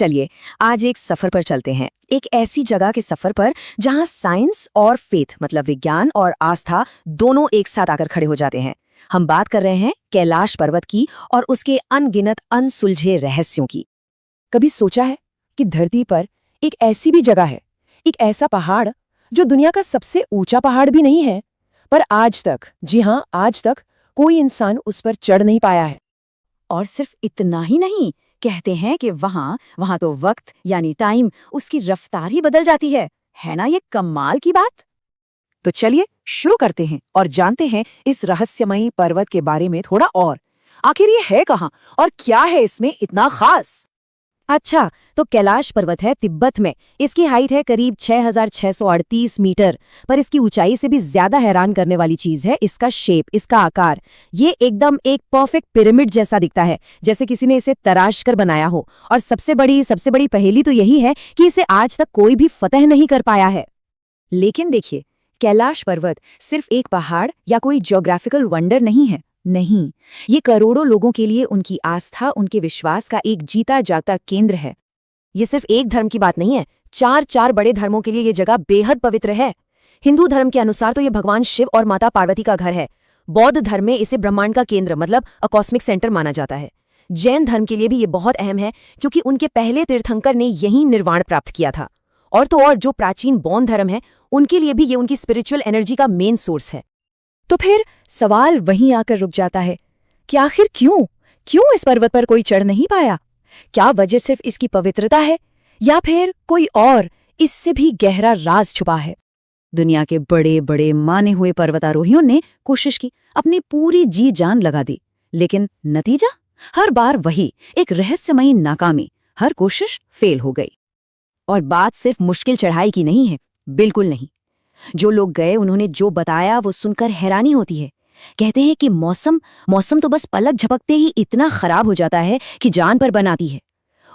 चलिए आज एक सफर पर चलते हैं, एक ऐसी जगह के सफर पर जहां साइंस और फेथ मतलब विज्ञान और आस्था दोनों एक साथ आकर खड़े हो जाते हैं। हम बात कर रहे हैं कैलाश पर्वत की और उसके अनगिनत अनसुलझे रहस्यों की। कभी सोचा है कि धरती पर एक ऐसी भी जगह है, एक ऐसा पहाड़ जो दुनिया का सबसे ऊंचा पहाड़ भी नहीं है, पर आज तक, जी हाँ आज तक कोई इंसान उस पर चढ़ नहीं पाया है। और सिर्फ इतना ही नहीं, कहते हैं कि वहां तो वक्त यानी टाइम, उसकी रफ्तार ही बदल जाती है ना ये कमाल की बात। तो चलिए शुरू करते हैं और जानते हैं इस रहस्यमयी पर्वत के बारे में थोड़ा और। आखिर ये है कहाँ और क्या है इसमें इतना खास? अच्छा, तो कैलाश पर्वत है तिब्बत में। इसकी हाइट है करीब 6,638 मीटर। पर इसकी ऊंचाई से भी ज्यादा हैरान करने वाली चीज है इसका शेप, इसका आकार। ये एकदम एक परफेक्ट पिरामिड जैसा दिखता है, जैसे किसी ने इसे तराश कर बनाया हो। और सबसे बड़ी पहेली तो यही है कि इसे आज तक कोई भी फतह नहीं कर पाया है। लेकिन देखिए, कैलाश पर्वत सिर्फ एक पहाड़ या कोई ज्योग्राफिकल वंडर नहीं है। नहीं, ये करोड़ों लोगों के लिए उनकी आस्था, उनके विश्वास का एक जीता जाता केंद्र है। ये सिर्फ एक धर्म की बात नहीं है, चार बड़े धर्मों के लिए ये जगह बेहद पवित्र है। हिंदू धर्म के अनुसार तो ये भगवान शिव और माता पार्वती का घर है। बौद्ध धर्म में इसे ब्रह्मांड का केंद्र मतलब अ कॉस्मिक सेंटर माना जाता है। जैन धर्म के लिए भी ये बहुत अहम है, क्योंकि उनके पहले तीर्थंकर ने यहीं निर्वाण प्राप्त किया था। और तो और जो प्राचीन बौद्ध धर्म है, उनके लिए भी ये उनकी स्पिरिचुअल एनर्जी का मेन सोर्स है। तो फिर सवाल वहीं आकर रुक जाता है कि आखिर क्यों इस पर्वत पर कोई चढ़ नहीं पाया? क्या वजह सिर्फ इसकी पवित्रता है या फिर कोई और इससे भी गहरा राज छुपा है? दुनिया के बड़े बड़े माने हुए पर्वतारोहियों ने कोशिश की, अपनी पूरी जी जान लगा दी, लेकिन नतीजा हर बार वही, एक रहस्यमयी नाकामी। हर कोशिश फेल हो गई। और बात सिर्फ मुश्किल चढ़ाई की नहीं है, बिल्कुल नहीं। जो लोग गए उन्होंने जो बताया वो सुनकर हैरानी होती है। कहते हैं कि मौसम तो बस पलक झपकते ही इतना खराब हो जाता है कि जान पर बनाती है।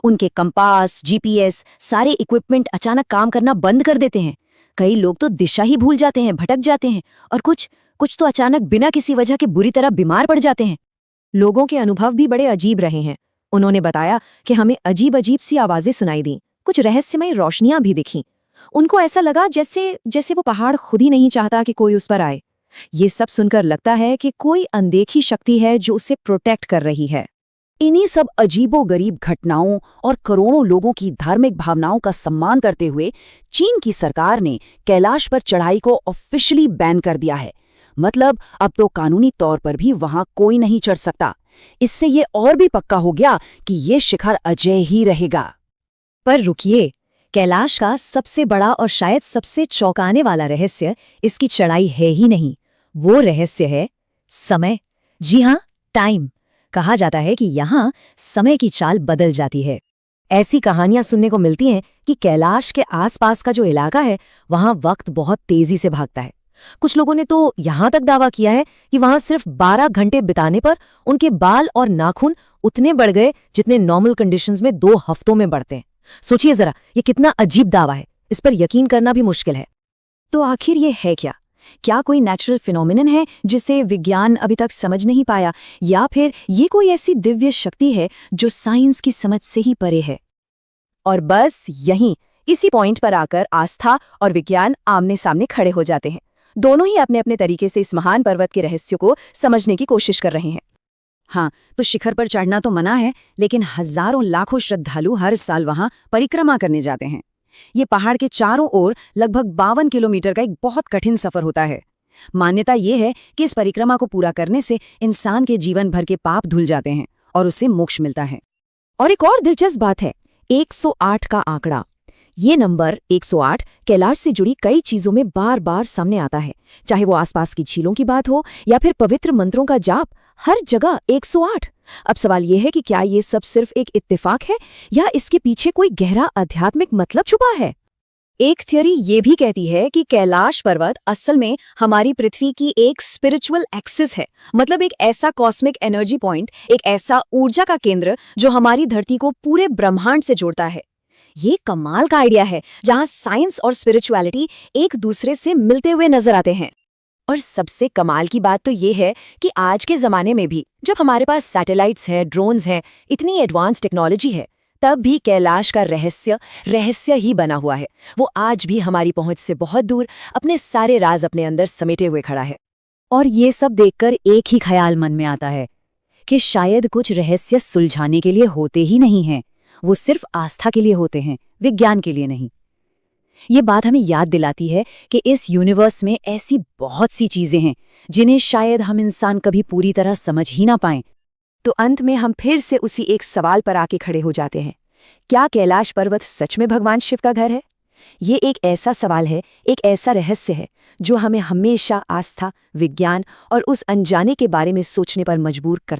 उनके कंपास, जीपीएस, सारे इक्विपमेंट अचानक काम करना बंद कर देते हैं। कई लोग तो दिशा ही भूल जाते हैं, भटक जाते हैं। और कुछ तो अचानक बिना किसी वजह के बुरी तरह बीमार पड़ जाते हैं। लोगों के अनुभव भी बड़े अजीब रहे हैं। उन्होंने बताया कि हमें अजीब सी आवाजें सुनाई दी, कुछ रहस्यमय रोशनियां भी दिखीं। उनको ऐसा लगा जैसे वो पहाड़ खुद ही नहीं चाहता कि कोई उस पर आए। ये सब सुनकर लगता है कि कोई अनदेखी शक्ति है जो उसे प्रोटेक्ट कर रही है। इन्हीं सब अजीबोगरीब घटनाओं और करोड़ों लोगों की धार्मिक भावनाओं का सम्मान करते हुए चीन की सरकार ने कैलाश पर चढ़ाई को ऑफिशियली बैन कर दिया है। मतलब अब तो कानूनी तौर पर भी वहां कोई नहीं चढ़ सकता। इससे ये और भी पक्का हो गया कि ये शिखर अजय ही रहेगा। पर रुकिए, कैलाश का सबसे बड़ा और शायद सबसे चौंकाने वाला रहस्य इसकी चढ़ाई है ही नहीं, वो रहस्य है समय। जी हाँ, टाइम। कहा जाता है कि यहाँ समय की चाल बदल जाती है। ऐसी कहानियां सुनने को मिलती हैं कि कैलाश के आसपास का जो इलाका है वहाँ वक्त बहुत तेजी से भागता है। कुछ लोगों ने तो यहाँ तक दावा किया है कि वहाँ सिर्फ 12 घंटे बिताने पर उनके बाल और नाखून उतने बढ़ गए जितने नॉर्मल कंडीशंस में 2 हफ्तों में बढ़ते हैं। सोचिए जरा, ये कितना अजीब दावा है, इस पर यकीन करना भी मुश्किल है। तो आखिर ये है क्या कोई नेचुरल फिनोमिनन है जिसे विज्ञान अभी तक समझ नहीं पाया, या फिर ये कोई ऐसी दिव्य शक्ति है जो साइंस की समझ से ही परे है? और बस इसी पॉइंट पर आकर आस्था और विज्ञान आमने सामने खड़े हो जाते हैं। दोनों ही अपने अपने तरीके से इस महान पर्वत के रहस्यों को समझने की कोशिश कर रहे हैं। हाँ, तो शिखर पर चढ़ना तो मना है, लेकिन हजारों लाखों श्रद्धालु हर साल वहां परिक्रमा करने जाते हैं। ये पहाड़ के चारों ओर लगभग 52 किलोमीटर का एक बहुत कठिन सफर होता है। मान्यता ये है कि इस परिक्रमा को पूरा करने से इंसान के जीवन भर के पाप धुल जाते हैं और उसे मोक्ष मिलता है। और एक और दिलचस्प बात है 108 का आंकड़ा। ये नंबर 108 कैलाश से जुड़ी कई चीजों में बार बार सामने आता है, चाहे वो आसपास की झीलों की बात हो या फिर पवित्र मंत्रों का जाप। हर जगह 108। अब सवाल यह है कि क्या ये सब सिर्फ एक इत्तेफाक है या इसके पीछे कोई गहरा आध्यात्मिक मतलब छुपा है? एक थियरी ये भी कहती है कि कैलाश पर्वत असल में हमारी पृथ्वी की एक स्पिरिचुअल एक्सिस है, मतलब एक ऐसा कॉस्मिक एनर्जी पॉइंट, एक ऐसा ऊर्जा का केंद्र जो हमारी धरती को पूरे ब्रह्मांड से जोड़ता है। ये कमाल का आइडिया है, जहां साइंस और स्पिरिचुअलिटी एक दूसरे से मिलते हुए नजर आते हैं। और सबसे कमाल की बात तो ये है कि आज के जमाने में भी जब हमारे पास सैटेलाइट्स हैं, ड्रोन्स हैं, इतनी एडवांस टेक्नोलॉजी है, तब भी कैलाश का रहस्य ही बना हुआ है। वो आज भी हमारी पहुंच से बहुत दूर अपने सारे राज अपने अंदर समेटे हुए खड़ा है। और ये सब देखकर एक ही ख्याल मन में आता है कि शायद कुछ रहस्य सुलझाने के लिए होते ही नहीं हैं, वो सिर्फ आस्था के लिए होते हैं, विज्ञान के लिए नहीं। ये बात हमें याद दिलाती है कि इस यूनिवर्स में ऐसी बहुत सी चीजें हैं जिन्हें शायद हम इंसान कभी पूरी तरह समझ ही ना पाएं। तो अंत में हम फिर से उसी एक सवाल पर आके खड़े हो जाते हैं, क्या कैलाश पर्वत सच में भगवान शिव का घर है? ये एक ऐसा सवाल है, एक ऐसा रहस्य है जो हमें हमेशा आस्था, विज्ञान और उस अनजाने के बारे में सोचने पर मजबूर करता है।